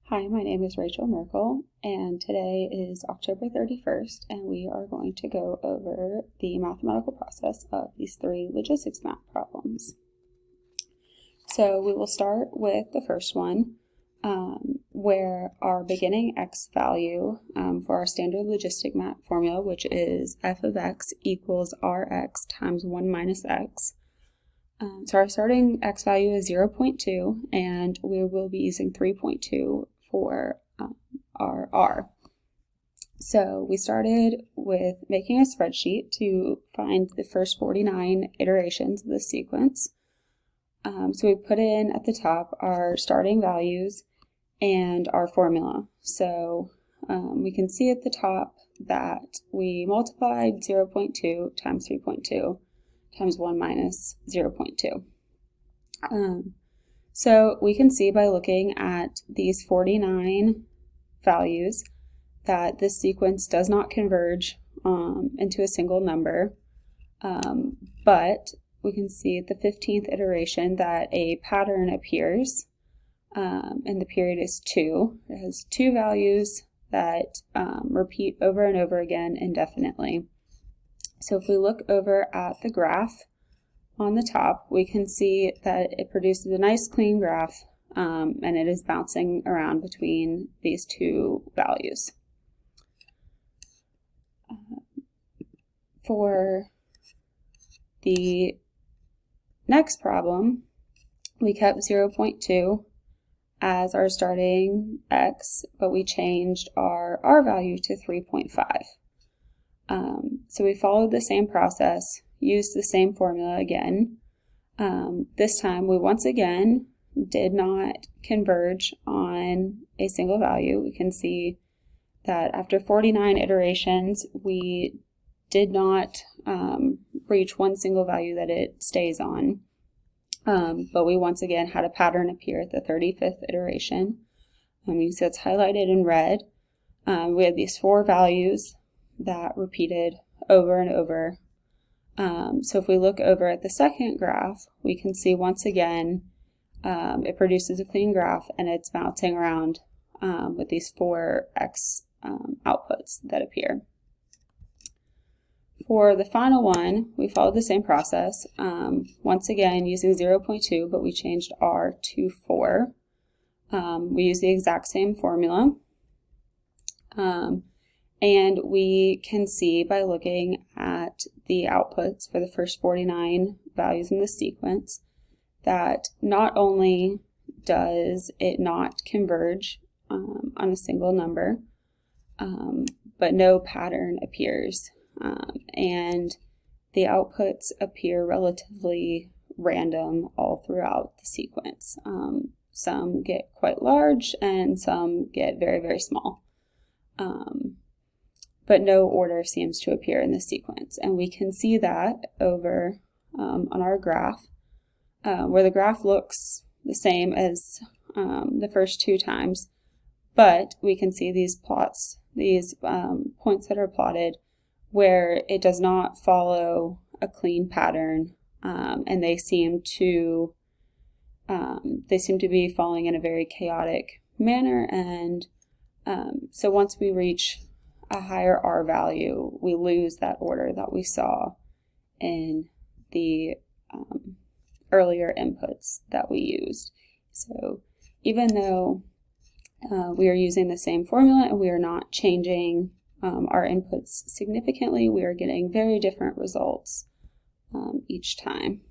Hi, my name is Rachel Merkel, and today is October 31st, and we are going to go over the mathematical process of these three logistics math problems. So we will start with the first one, where our beginning x value for our standard logistic math formula, which is f of x equals rx times 1 minus x. So our starting x value is 0.2, and we will be using 3.2 for our r. So we started with making a spreadsheet to find the first 49 iterations of this sequence. So we put in at the top our starting values and our formula. So we can see at the top that we multiplied 0.2 times 3.2 times 1 minus 0.2. So we can see by looking at these 49 values that this sequence does not converge into a single number, but we can see at the 15th iteration that a pattern appears, and the period is 2. It has 2 values that repeat over and over again indefinitely. So if we look over at the graph on the top, we can see that it produces a nice clean graph, and it is bouncing around between these 2 values. For the next problem, we kept 0.2 as our starting x, but we changed our r value to 3.5. So we followed the same process, used the same formula again. This time we once again did not converge on a single value. We can see that after 49 iterations, we did not reach one single value that it stays on. But we once again had a pattern appear at the 35th iteration. You can see it's highlighted in red. We had these 4 values that repeated over and over. So if we look over at the second graph, we can see once again it produces a clean graph, and it's bouncing around with these 4 x outputs that appear. For the final one, we followed the same process, once again using 0.2, but we changed r to 4. We used the exact same formula. And we can see by looking at the outputs for the first 49 values in the sequence that not only does it not converge on a single number, but no pattern appears. And the outputs appear relatively random all throughout the sequence. Some get quite large and some get very, very small. But no order seems to appear in the sequence. And we can see that over on our graph, where the graph looks the same as the first 2 times, but we can see these plots, these points that are plotted, where it does not follow a clean pattern, and they seem to be falling in a very chaotic manner. And so once we reach a higher r value, we lose that order that we saw in the earlier inputs that we used. So even though we are using the same formula and we are not changing our inputs significantly, we are getting very different results each time.